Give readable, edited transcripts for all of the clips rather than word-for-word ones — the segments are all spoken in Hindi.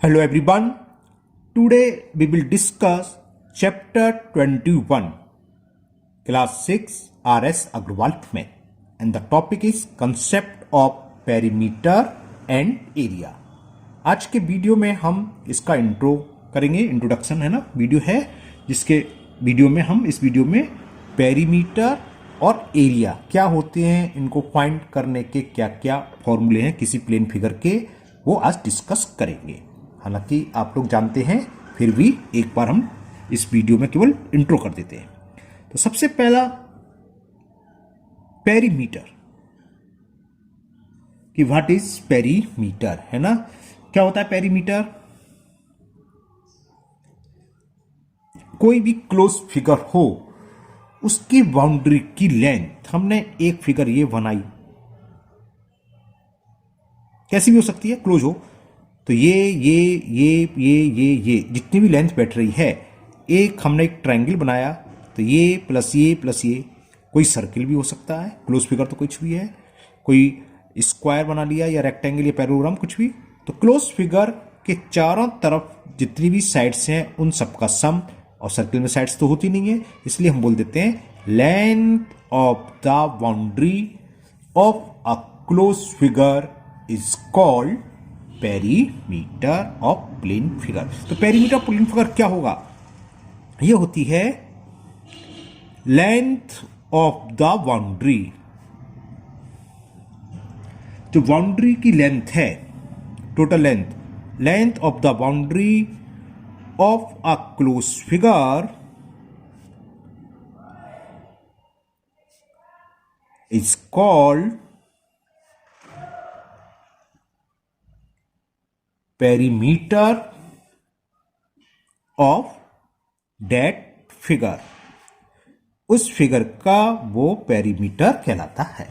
Hello everyone. Today we will discuss chapter 21, class 6 RS Agrawal Math, and the topic is concept of perimeter and area. आज के वीडियो में हम इसका इंट्रो करेंगे, इंट्रोडक्शन है ना वीडियो है, जिसके वीडियो में हम इस वीडियो में पेरीमीटर और एरिया क्या होते हैं, इनको फाइंड करने के क्या क्या फॉर्मूले हैं किसी प्लेन फिगर के, वो आज डिस्कस करेंगे। हालांकि आप लोग जानते हैं, फिर भी एक बार हम इस वीडियो में केवल इंट्रो कर देते हैं। तो सबसे पहला पेरीमीटर कि व्हाट इज पेरीमीटर, है ना। क्या होता है पेरीमीटर? कोई भी क्लोज फिगर हो, उसकी बाउंड्री की लेंथ, हमने एक फिगर ये बनाई, कैसी भी हो सकती है, क्लोज हो, तो ये जितनी भी लेंथ बैठ रही है, एक हमने एक ट्रायंगल बनाया, तो ये प्लस ये, कोई सर्किल भी हो सकता है, क्लोज फिगर तो कुछ भी है, कोई स्क्वायर बना लिया या रेक्टेंगल या पैरेललोग्राम कुछ भी। तो क्लोज फिगर के चारों तरफ जितनी भी साइड्स हैं उन सबका सम, और सर्किल में साइड्स तो होती नहीं है, इसलिए हम बोल देते हैं length of the boundary of a close figure is called perimeter of plane figure. तो पेरीमीटर ऑफ प्लेन फिगर क्या होगा? यह होती है लेंथ ऑफ द बाउंड्री, जो बाउंड्री की लेंथ है, total length of the boundary of a close figure is called perimeter of that figure. उस फिगर का वो पेरीमीटर कहलाता है।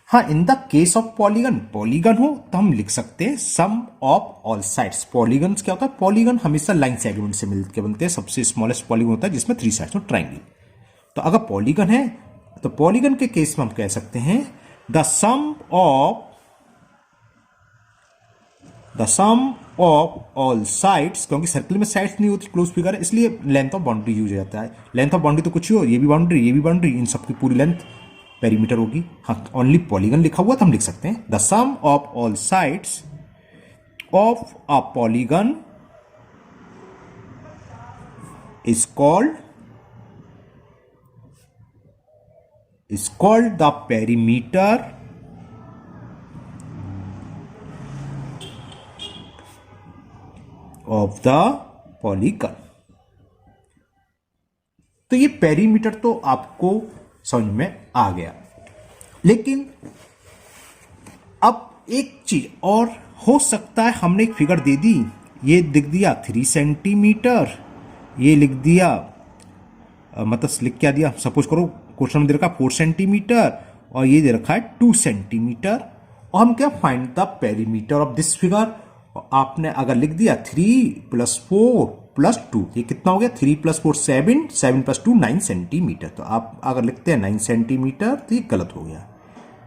हाँ, in the case of polygon हो तो हम लिख सकते हैं सम ऑफ ऑल साइड्स। पॉलीगन क्या होता है? पॉलीगन हमेशा लाइन सेगमेंट से मिलकर बनते हैं। सबसे स्मॉलेस्ट पॉलीगन होता है जिसमें 3 साइड्स हो, ट्रायंगल। तो अगर पॉलीगन है तो पॉलीगन के केस में हम कह सकते हैं the sum of all sides, क्योंकि सर्किल में साइड्स नहीं होती क्लोज फिगर है, इसलिए लेंथ ऑफ बाउंड्री यूज हो जाता है। लेंथ ऑफ बाउंड्री तो कुछ ही हो, ये भी बाउंड्री, इन सबकी पूरी लेंथ पेरीमीटर होगी। हाँ, ओनली पॉलीगन लिखा हुआ तो हम लिख सकते हैं the sum of all sides of a polygon is called the perimeter of the polygon. तो ये पेरीमीटर तो आपको समझ में आ गया, लेकिन अब एक चीज और हो सकता है। हमने एक फिगर दे दी, ये लिख दिया 3 सेंटीमीटर, ये लिख दिया मतलब लिख क्या दिया, सपोज करो क्वेश्चन में दे रखा 4 सेंटीमीटर और ये दे रखा है 2 सेंटीमीटर, और हम क्या find the perimeter of this figure. और आपने अगर लिख दिया 3 + 4 + 2, ये कितना हो गया? 3 + 4 7, 7 + 2 9 सेंटीमीटर। तो आप अगर लिखते हैं 9 सेंटीमीटर तो ये गलत हो गया।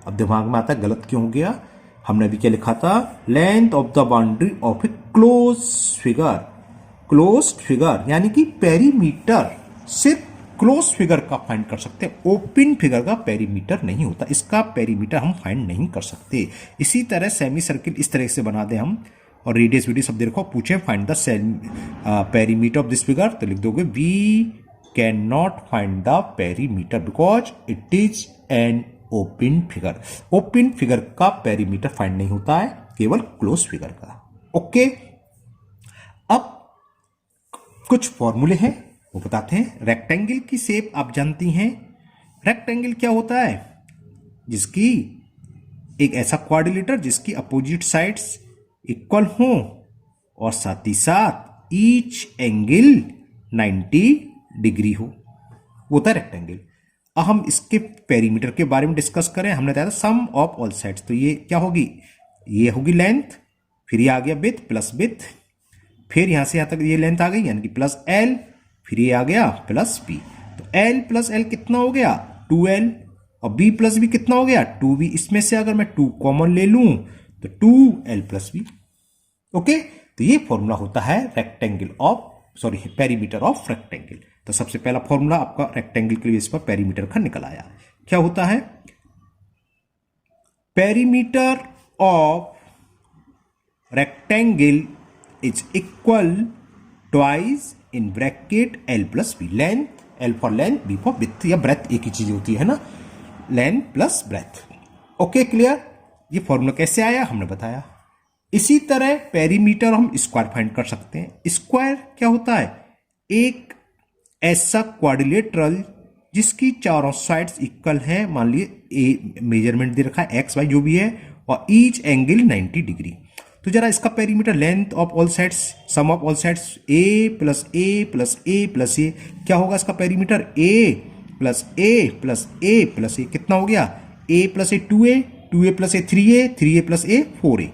अब दिमाग में आता है गलत क्यों हो गया? हमने अभी क्या लिखा था? Length of the boundary of A close figure, यानी कि पेरीमीटर सिर्फ क्लोज फिगर का फाइंड कर सकते हैं, ओपन फिगर का पेरीमीटर नहीं होता, इसका पेरीमीटर हम फाइंड नहीं कर सकते। इसी तरह सेमी सर्किल इस तरह से बना दे हम, और रेडियस सब देखो, पूछे find the perimeter of this figure, तो लिख दोगे we can not find the perimeter because it is an open figure. Open figure का पेरीमीटर फाइंड नहीं होता है, केवल क्लोज फिगर का। ओके, अब कुछ फॉर्मूले हैं वो बताते हैं। रेक्टेंगल की शेप आप जानती हैं। रेक्टेंगल क्या होता है? जिसकी एक ऐसा क्वाड्रिलेटर जिसकी अपोजिट साइड्स इक्वल हो और साथ ही साथ ईच एंगल 90 डिग्री हो, वो होता है रेक्टेंगल। अब हम इसके पेरीमीटर के बारे में डिस्कस करें। हमने बताया था सम ऑफ ऑल साइड्स, तो ये क्या होगी? ये होगी लेंथ, फिर ये आ गया विड्थ प्लस विड्थ, फिर यहां से यहां तक ये लेंथ आ गई यानी कि प्लस एल, फिर ये आ गया प्लस बी। तो एल प्लस एल कितना हो गया? 2l, और बी प्लस बी कितना हो गया? 2b। इसमें से अगर मैं 2 कॉमन ले लूं तो 2l प्लस बी। ओके, तो ये फॉर्मूला होता है पेरीमीटर ऑफ रेक्टेंगल। तो सबसे पहला फॉर्मूला आपका रेक्टेंगल के लिए इस पर पेरीमीटर का निकल आया। क्या होता है? Perimeter of rectangle is equal twice in bracket L plus B. Length, L for length, B for width या ब्रेथ, एक ही चीज होती है ना, length plus breadth. Okay, clear? ये फॉर्मूला कैसे आया हमने बताया। इसी तरह पेरीमीटर हम स्क्वायर फाइंड कर सकते हैं। स्क्वायर क्या होता है? एक ऐसा क्वाड्रिलेटरल जिसकी चारों साइड्स इक्वल हैं, मान लीजिए मेजरमेंट दे रखा है एक्स वाई जो भी है, और ईच एंगल 90 डिग्री। तो जरा इसका perimeter, length of all sides, sum of all sides a plus a plus a plus a, क्या होगा इसका perimeter? A plus a plus a plus a, कितना हो गया? A plus a 2a, 2a plus a 3a, 3a plus a 4a।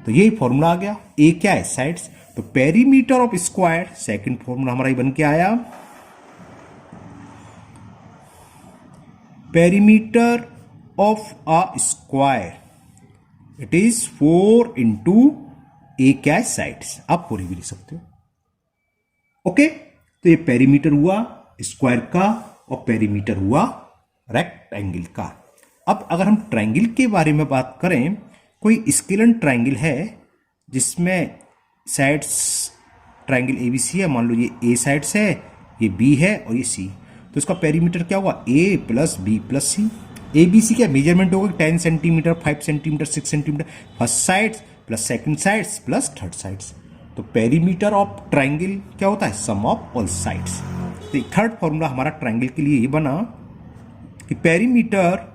तो यही फॉर्मूला आ गया। ए क्या है? साइड्स। तो perimeter of square, second formula हमारा ये बन के आया, perimeter of a square it is 4 into a क्या है? साइड्स। आप 4 भी लिख सकते हो। ओके, तो ये पेरीमीटर हुआ स्क्वायर का और पेरीमीटर हुआ रेक्टेंगल का। अब अगर हम ट्रायंगल के बारे में बात करें, कोई स्केलन ट्रायंगल है जिसमें साइड्स ट्रायंगल एबीसी है, मान लो ये ए साइड्स है, ये बी है और ये सी, तो इसका पेरीमीटर क्या होगा? A plus b plus c. A b c क्या मेजरमेंट होगा? 10 centimetre, 5 centimetre, 6 centimetre, first sides plus second sides plus third sides. तो पेरीमीटर ऑफ ट्रायंगल क्या होता है? Sum of all sides. तो थर्ड फॉर्मूला हमारा ट्रायंगल के लिए ये बना कि पेरीमीटर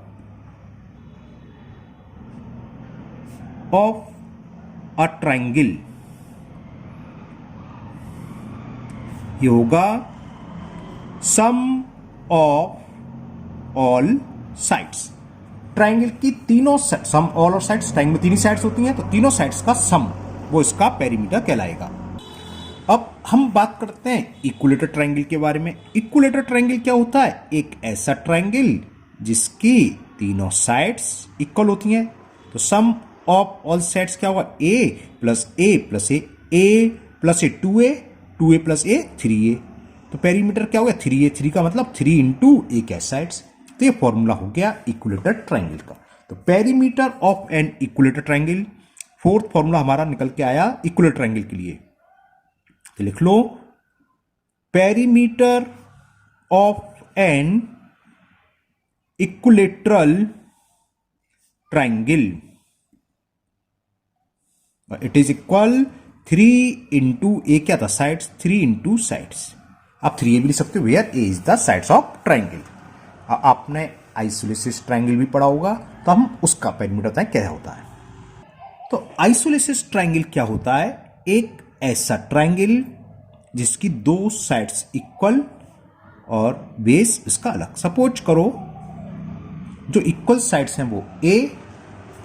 ऑफ अ ट्रायंगल ये होगा सम ऑफ ऑल साइड्स। ट्रायंगल की तीनों सम ऑल और साइड्स, ट्रायंगल में तीन ही साइड्स होती हैं, तो तीनों साइड्स का सम वो इसका पेरीमीटर कहलाएगा। अब हम बात करते हैं इक्विलेटर ट्रायंगल के बारे में। इक्विलेटर ट्रायंगल क्या होता है? एक ऐसा ट्रायंगल जिसकी तीनों साइड्स इक्वल होती हैं। तो सम ऑफ ऑल साइड्स क्या होगा? A plus a plus a plus a 2a, 2a plus a 3a। तो पेरीमीटर क्या हो गया? 3a। 3 का मतलब 3 इंटू ए क्या साइड्स। तो ये फॉर्मूला हो गया इक्विलेटर ट्रायंगल का। तो perimeter of an equilateral triangle, fourth formula हमारा निकल के आया इक्विलेटर ट्रायंगल के लिए। तो लिख लो, perimeter of an equilateral triangle it is equal 3 into a क्या था? Sides, 3 into sides. आप 3a भी लिख सकते हो, where a is the sides of triangle. आपने आइसोलेसिस ट्रायंगल भी पढ़ा होगा, तो हम उसका पेरीमीटर बताएं क्या होता है। तो आइसोलेसिस ट्रायंगल क्या होता है? एक ऐसा ट्रायंगल जिसकी दो साइड्स इक्वल और बेस इसका अलग। सपोज करो जो इक्वल साइड्स हैं वो a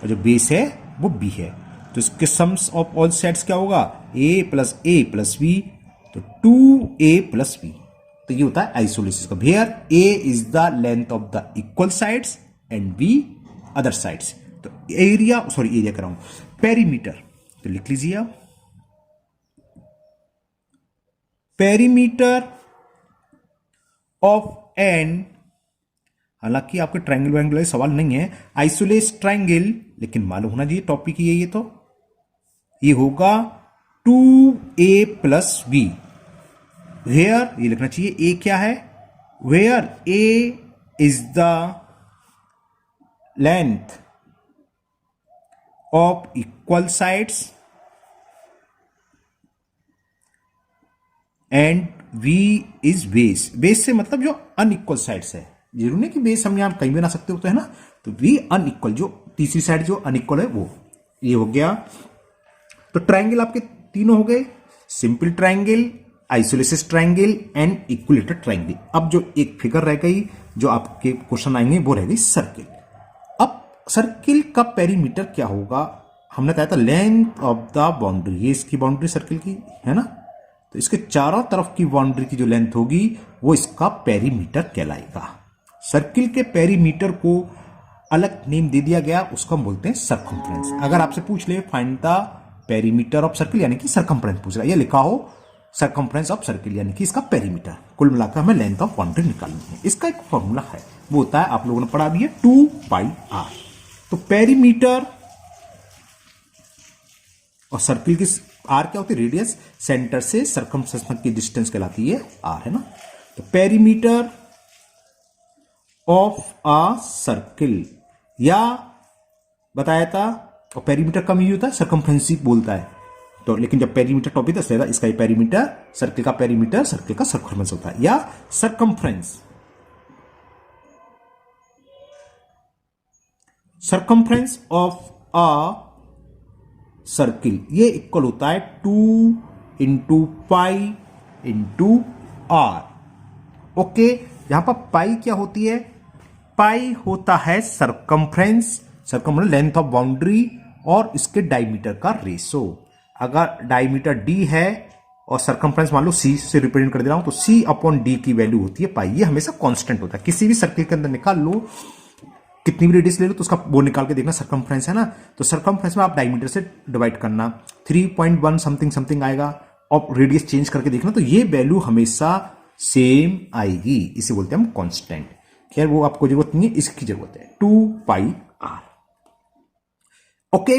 और जो बेस है वो b है, तो इसके सम्स ऑफ ऑल साइड्स क्या होगा? a प्लस b, तो 2a प्लस b। तो ये होता है आइसोलेसिस का। Here a is the length of the equal sides and b other sides. तो एरिया कर रहा हूं, पेरीमीटर, तो लिख लीजिए आप, पेरीमीटर ऑफ एन, हालांकि आपके ट्रायंगल वैंगल सवाल नहीं है, आइसोलेस ट्रायंगल, लेकिन मालूम होना चाहिए टॉपिक ही है ये। तो ये होगा 2a प्लस b। वेयर, ये लिखना चाहिए a क्या है? Where a is the length of equal sides and v is base. Base से मतलब जो अनइक्वल साइड्स है, जरूर नहीं कि बेस हम यहां कहीं भी बना सकते होते हैं ना। तो v अनइक्वल, जो तीसरी साइड जो अनइक्वल है वो, ये हो गया। तो ट्रायंगल आपके तीनों हो गए, simple triangle, isosceles triangle and equilateral triangle. अब जो एक फिगर रह गई, जो आपके क्वेश्चन आएंगे, वो रह गई सर्किल। अब सर्किल का पेरीमीटर क्या होगा? हमने कहा था लेंथ ऑफ द बाउंड्री, ये इसकी बाउंड्री सर्किल की है ना, तो इसके चारों तरफ की बाउंड्री की जो लेंथ होगी वो इसका पेरीमीटर कहलाएगा। सर्किल के पेरीमीटर को अलग नेम दे दिया गया, उसको हम बोलते हैं सर्कमफ्रेंस। अगर आपसे पूछ ले find the perimeter of circle यानी कि सरकमफ्रेंस पूछ रहा है, ये लिखा हो सरकमफ्रेंस ऑफ सर्किल यानी कि इसका पेरीमीटर। कुल मिलाकर हमें लेंथ ऑफ बाउंड्री निकालनी है। इसका एक फॉर्मूला है, वो होता है, आप लोगों ने पढ़ा भी है, 2πr। तो पेरीमीटर और सर्किल की आर क्या होती है, रेडियस, सेंटर से सरकमफ्रेंस की डिस्टेंस कहलाती है आर, है ना। तो पेरीमीटर ऑफ अ सर्किल, या बताया था, और पेरीमीटर कम ही होता है, सरकमफ्रेंस बोलता है। तो लेकिन जब पेरीमीटर टॉपिक था इसका ये पेरीमीटर, सर्किल का पेरीमीटर, सर्किल का सरकमफ्रेंस होता है, या circumference, circumference of a circle, ये इक्वल होता है 2 into pi into R. Okay, यहां पर पाई क्या होती है, पाई होता है circumference, circumference length of boundary और इसके डायमीटर का रेशो। अगर डायमीटर डी है और सरकमफ्रेंस मान लो सी से रिप्रेजेंट कर दे रहा हूं, तो सी अपॉन डी की वैल्यू होती है पाई। ये हमेशा कांस्टेंट होता है, किसी भी सर्किल के अंदर निकाल लो, कितनी भी रेडियस ले लो तो उसका वो निकाल के देखना, सरकमफ्रेंस है ना, तो सरकमफ्रेंस में आप डायमीटर से डिवाइड करना, 3.1 समथिंग समथिंग आएगा, और रेडियस चेंज करके देखना, तो ये वैल्यू हमेशा सेम आएगी, इसे बोलते हैं हम कांस्टेंट। खैर वो आपको जरूरत नहीं है, इसकी जरूरत है, 2πr। ओके,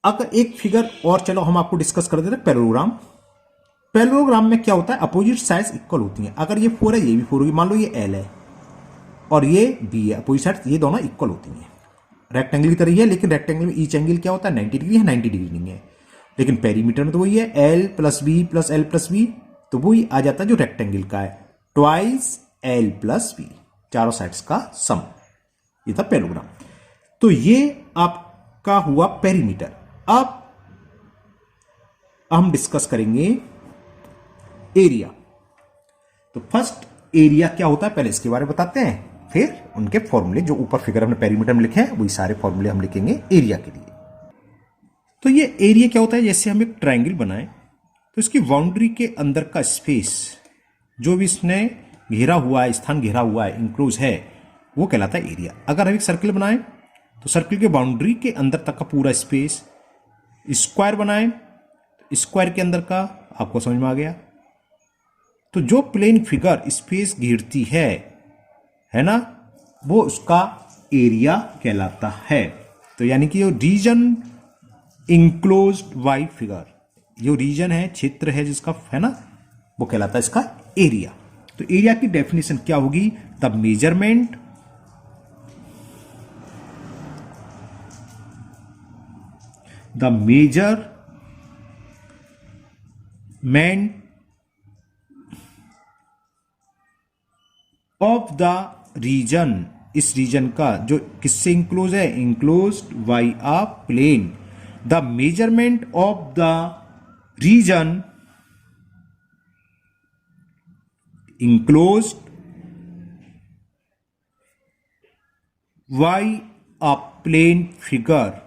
अगर एक फिगर और चलो हम आपको डिस्कस कर देते हैं, पैरेललोग्राम। पैरेललोग्राम में क्या होता है, अपोजिट साइड्स इक्वल होती हैं। अगर ये 4 है, ये भी 4 होगी, मान लो ये L है और ये B है, अपोजिट साइड्स ये दोनों इक्वल होती हैं। रेक्टेंगल की तरह ही है, लेकिन रेक्टेंगल में ईच एंगल क्या होता है, 90 डिग्री है, 90 डिग्री नहीं है। लेकिन पेरीमीटर में तो वही है, L plus B plus L plus B, तो वही आ जाता है जो रेक्टेंगल का है, ट्वाइस L प्लस B, चारों साइड्स का सम। ये था पैरेललोग्राम। तो ये आपका हुआ पेरीमीटर। अब हम डिस्कस करेंगे एरिया। तो फर्स्ट एरिया क्या होता है, पहले इसके बारे में बताते हैं, फिर उनके फॉर्मूले जो ऊपर फिगर हमने पेरीमीटर में लिखे हैं वही सारे फॉर्मूले हम लिखेंगे एरिया के लिए। तो ये एरिया क्या होता है, जैसे हम एक ट्रायंगल बनाएं तो इसकी बाउंड्री के अंदर का स्पेस, जो भी इसने घेरा हुआ है, स्थान घेरा हुआ है, इंक्लोज है, वो कहलाता है एरिया। अगर हम एक सर्किल बनाएं तो सर्किल के बाउंड्री के अंदर तक का पूरा स्पेस, स्क्वायर बनाएं तो स्क्वायर के अंदर का, आपको समझ में आ गया। तो जो प्लेन फिगर स्पेस घेरती है ना, वो उसका एरिया कहलाता है। तो यानी कि जो रीजन इंक्लोज्ड बाय फिगर, जो रीजन है, क्षेत्र है जिसका, है ना, वो कहलाता है इसका एरिया। तो एरिया की डेफिनेशन क्या होगी, the measurement of the region, इस रीजन का जो किससे इंक्लोज है, enclosed by a plane, the measurement of the region enclosed by a plane figure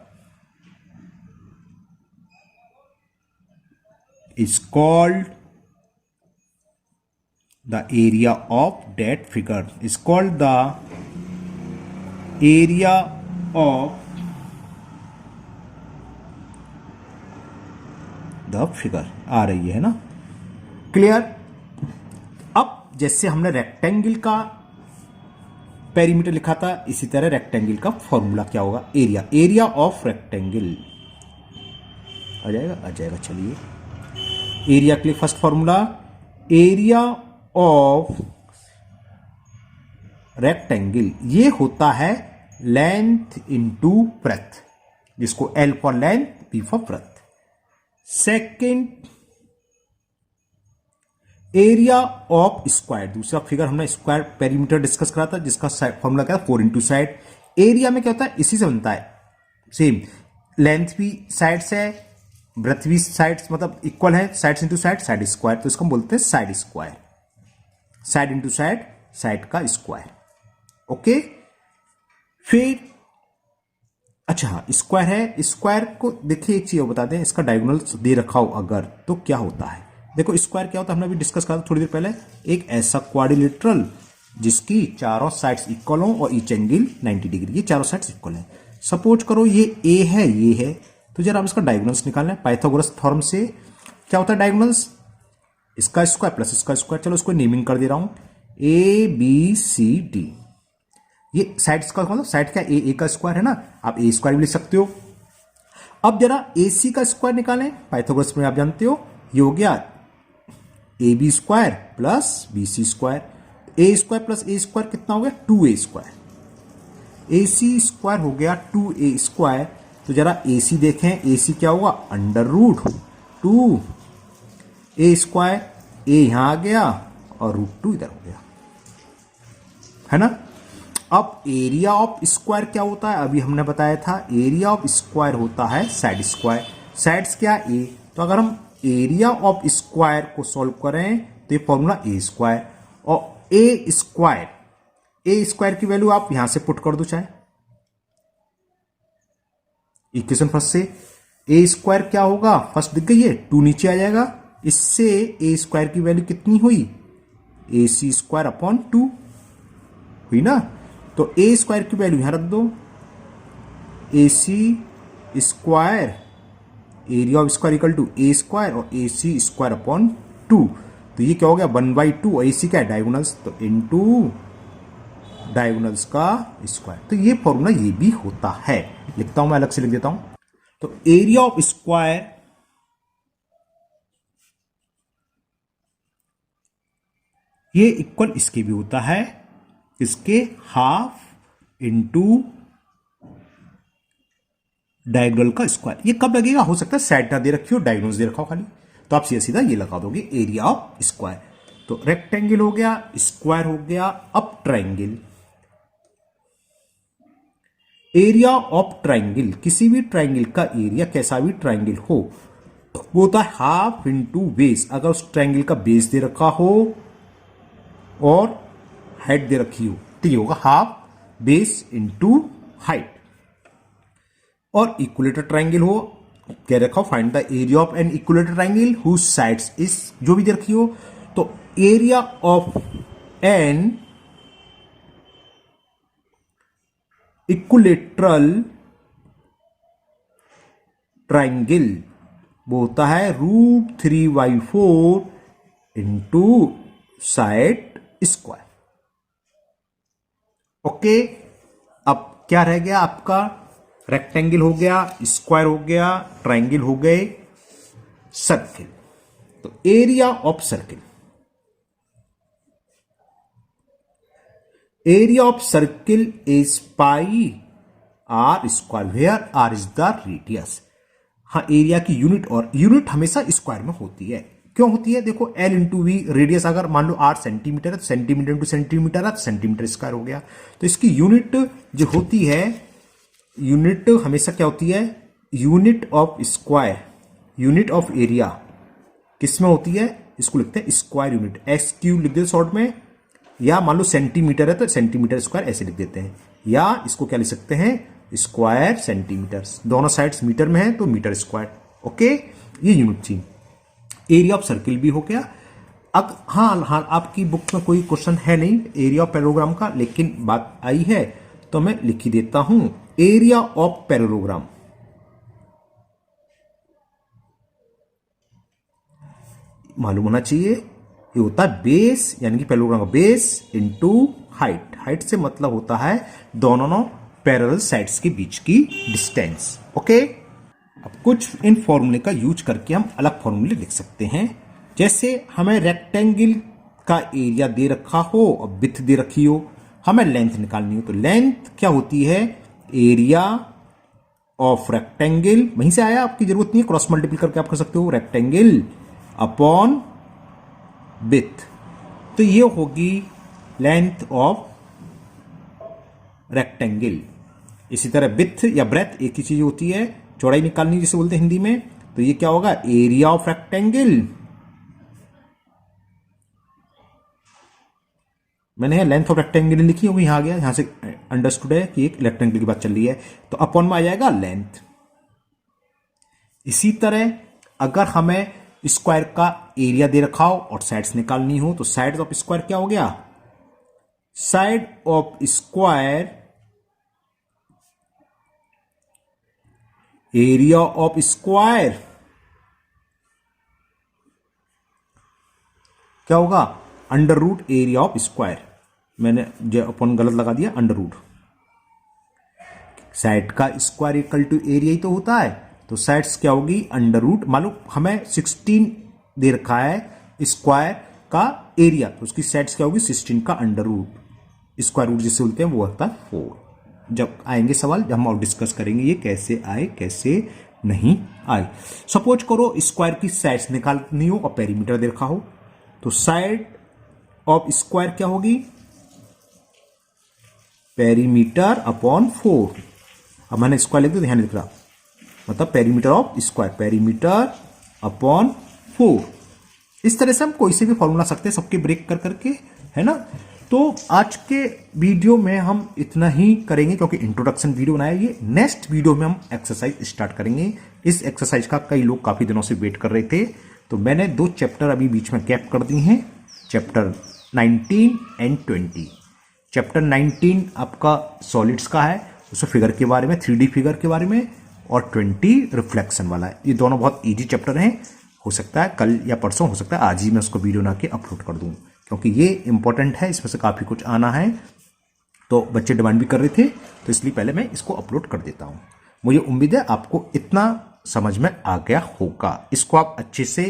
is called the area of that figure, is called the area of the figure। आ रही है ना, क्लियर। अब जैसे हमने रेक्टेंगल का पेरीमीटर लिखा था, इसी तरह रेक्टेंगल का फॉर्मूला क्या होगा, एरिया, एरिया ऑफ रेक्टेंगल आ जाएगा। चलिए एरिया के लिए first formula, area of rectangle, ये होता है लेंथ इनटू ब्रेथ, जिसको L for length, B for breadth. Second, area of square, दूसरा फिगर हमने स्क्वायर पेरीमीटर डिस्कस करा था, जिसका फॉर्मूला क्या था, 4 इंटू साइड। एरिया में क्या होता है, इसी से बनता है, सेम लेंथ भी साइड से है, ब्रेथ भी साइड्स मतलब इक्वल है, sides into side, side square, तो इसको हम बोलते हैं side square, side into side, side का स्क्वायर। ओके, फिर अच्छा स्क्वायर है, स्क्वायर को देखिए एक चीज और बता दें, इसका डायगोनल दे रखा हो अगर तो क्या होता है, देखो स्क्वायर क्या होता है, हमने अभी डिस्कस करा थोड़ी देर पहले, एक ऐसा क्वाड्रिलेटरल जिसकी चारों साइड्स इक्वल हो और ईच एंगल 90 डिग्री, ये चारों साइड्स इक्वल है। सपोज करो ये ए है, ये है, तो जरा हम इसका डायगोनल्स निकालना है पाइथागोरस थ्योरम से। क्या होता है डायगोनल्स? इसका स्क्वायर प्लस इसका स्क्वायर। चलो इसको नेमिंग कर दे रहा हूं, ए बी सी डी। ये साइड्स का मतलब साइड क्या, ए का स्क्वायर है ना, आप ए स्क्वायर भी लिख सकते हो। अब जरा ए सी का स्क्वायर निकालें, पाइथागोरस में आप जानते हो ये हो गया A B square plus B C square. A square plus A square कितना हो गया, 2a स्क्वायर। ए सी स्क्वायर हो गया 2a स्क्वायर। तो जरा ए सी देखें, ए सी क्या होगा, अंडर रूट 2a स्क्वायर। ए यहां आ गया और रूट 2 इधर हो गया, है ना। अब एरिया ऑफ स्क्वायर क्या होता है, अभी हमने बताया था एरिया ऑफ स्क्वायर होता है साइड स्क्वायर। साइड्स क्या, ए। तो अगर हम एरिया ऑफ स्क्वायर को सॉल्व करें तो ये फॉर्मूला ए स्क्वायर, और ए स्क्वायर की वैल्यू आप यहां से पुट कर दो, चाहे इक्वेशन फर्स्ट से। ए स्क्वायर क्या होगा, फर्स्ट दिख गई है, 2 नीचे आ जाएगा, इससे ए स्क्वायर की वैल्यू कितनी हुई, ए सी स्क्वायर अपॉन 2 हुई ना। तो ए स्क्वायर की वैल्यू यहां रख दो, a c square area of square equal to a square और ए सी स्क्वायर अपॉन 2। तो ये क्या हो गया 1/2, और ए सी क्या है डायगोनल्स, तो इनटू डायगोनल्स का स्क्वायर। तो ये फॉर्मूला ये भी होता है, लिखता हूं मैं अलग से लिख देता हूं। तो एरिया ऑफ स्क्वायर ये इक्वल इसके भी होता है, इसके हाफ इनटू डायगोनल का स्क्वायर। ये कब लगेगा, हो सकता है साइड ना दे रखी हो, डायगोनल्स दे रखा हो खाली, तो आप सीधा सीधा ये लगा दोगे एरिया ऑफ स्क्वायर। तो रेक्टेंगल हो गया, स्क्वायर हो गया, अब ट्राइंगल। एरिया ऑफ ट्राइंगल, किसी भी ट्राइंगल का एरिया कैसा भी ट्राइंगल हो वो होता है हाफ इंटू बेस। अगर उस ट्राइंगल का बेस दे रखा हो और हाइट दे रखी हो तो ये होगा हाफ बेस इंटू हाइट। और इक्विलेटर ट्राइंगल हो, क्या रखा हो, find the area of an equilateral triangle whose sides is, जो भी दे रखी हो। तो area of an equilateral triangle वो होता है √3/4 इंटू साइड स्क्वायर। ओके, अब क्या रह गया आपका, रेक्टेंगल हो गया, स्क्वायर हो गया, ट्राइंगल हो गए, सर्किल। तो area of circle, area of circle is pi R square, where R is the radius. हाँ, एरिया की यूनिट, और यूनिट हमेशा स्क्वायर में होती है। क्यों होती है, देखो L इंटू वी, रेडियस अगर मान लो 8 सेंटीमीटर है तो सेंटीमीटर इंटू सेंटीमीटर है तो सेंटीमीटर स्क्वायर हो गया। तो इसकी यूनिट जो होती है, यूनिट हमेशा क्या होती है, unit of square, unit of area किस में होती है, इसको लिखते हैं स्क्वायर यूनिट, एक्स क्यूब लिख देते शॉर्ट में, या मान लो सेंटीमीटर है तो सेंटीमीटर स्क्वायर ऐसे लिख देते हैं, या इसको क्या लिख सकते हैं स्क्वायर सेंटीमीटर, दोनों साइड्स मीटर में है तो मीटर स्क्वायर। ओके, ये यूनिट थी। एरिया ऑफ सर्किल भी हो गया। अब हाँ, आपकी बुक में कोई क्वेश्चन है नहीं एरिया ऑफ पैरेललोग्राम का, लेकिन बात आई है तो मैं लिख ही देता हूं। एरिया ऑफ पैरेललोग्राम मालूम होना चाहिए, ये होता है बेस, यानी कि पैरेललोग्राम का बेस इनटू हाइट। हाइट से मतलब होता है दोनों पैरेलल साइड्स के बीच की डिस्टेंस। ओके, अब कुछ इन फॉर्मूले का यूज करके हम अलग फॉर्मूले लिख सकते हैं। जैसे हमें रेक्टेंगल का एरिया दे रखा हो और विड्थ दे रखी हो, हमें लेंथ निकालनी हो, तो लेंथ क्या होती है, एरिया ऑफ रेक्टेंगल, वहीं से आया, आपकी जरूरत नहीं है, क्रॉस मल्टीपल करके आप कर सकते हो, रेक्टेंगल अपॉन विड्थ। तो ये होगी लेंथ ऑफ रेक्टेंगल। इसी तरह विड्थ या ब्रेथ एक ही चीज होती है, चौड़ाई निकालनी जिसे बोलते हैं हिंदी में, तो ये क्या होगा एरिया ऑफ रेक्टेंगल। मैंने लेंथ ऑफ रेक्टेंगल लिखी होगी, यहां आ गया, यहां से अंडरस्टूड है कि एक रेक्टेंगल की बात चल रही है, तो अपॉन में आ जाएगा लेंथ। इसी तरह अगर हमें स्क्वायर का एरिया दे रखा हो और साइड्स निकालनी हो, तो साइड ऑफ स्क्वायर क्या हो गया, side of square area of square क्या होगा, under root area of square. मैंने जो अपन गलत लगा दिया, अंडर रूट। साइड का स्क्वायर इक्वल टू एरिया ही तो होता है, तो साइड्स क्या होगी, अंडर रूट। मालूम हमें 16 दे रखा है स्क्वायर का एरिया, तो उसकी साइड्स क्या होगी, 16 का अंडर रूट। स्क्वायर रूट जिसे बोलते हैं वो होता है 4। जब आएंगे सवाल, जब हम और डिस्कस करेंगे ये कैसे आए कैसे नहीं आए। सपोज करो स्क्वायर की साइड्स निकालनी हो और पेरीमीटर दे रखा हो, तो साइड ऑफ स्क्वायर क्या होगी, पेरीमीटर अपॉन 4। अब मैंने स्क्वायर लिख दिया, ध्यान लिख रहा, मतलब perimeter of square, perimeter upon 4। इस तरह से हम कोई से भी फॉर्मूला सकते हैं, सबके ब्रेक कर करके, है ना। तो आज के वीडियो में हम इतना ही करेंगे क्योंकि इंट्रोडक्शन वीडियो बनाया ये। नेक्स्ट वीडियो में हम एक्सरसाइज स्टार्ट करेंगे। इस एक्सरसाइज का कई लोग काफी दिनों से वेट कर रहे थे, तो मैंने 2 चैप्टर अभी बीच में गैप कर दी हैं, चैप्टर 19 एंड 20। चैप्टर 19 आपका सॉलिड्स का है, उसमें फिगर के बारे में, 3D फिगर के बारे में, और 20 रिफ्लेक्शन वाला है। ये दोनों बहुत इजी चैप्टर हैं। हो सकता है कल या परसों, हो सकता है आज ही मैं उसको वीडियो बना के अपलोड कर दूं, क्योंकि ये इंपॉर्टेंट है, इसमें से काफ़ी कुछ आना है, तो बच्चे डिमांड भी कर रहे थे, तो इसलिए पहले मैं इसको अपलोड कर देता हूँ। मुझे उम्मीद है आपको इतना समझ में आ गया होगा। इसको आप अच्छे से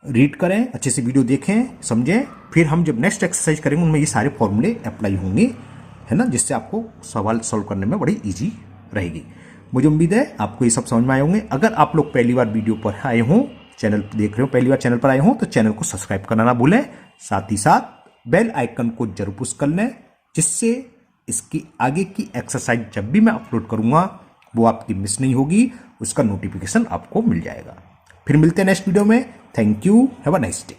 रीड करें, अच्छे से वीडियो देखें, समझें, फिर हम जब नेक्स्ट एक्सरसाइज करेंगे उनमें ये सारे फॉर्मूले अप्लाई होंगे, है ना, जिससे आपको सवाल सॉल्व करने में बड़ी ईजी रहेगी। मुझे उम्मीद है आपको ये सब समझ में आए होंगे। अगर आप लोग पहली बार वीडियो पर आए हों, चैनल देख रहे हो, पहली बार चैनल पर आए हों, तो चैनल को सब्सक्राइब करना ना भूलें, साथ ही साथ बेल आइकन को जरूर पुश कर लें, जिससे इसकी आगे की एक्सरसाइज जब भी मैं अपलोड करूंगा वो आपकी मिस नहीं होगी, उसका नोटिफिकेशन आपको मिल जाएगा। फिर मिलते हैं नेक्स्ट वीडियो में। Thank you, have a nice day.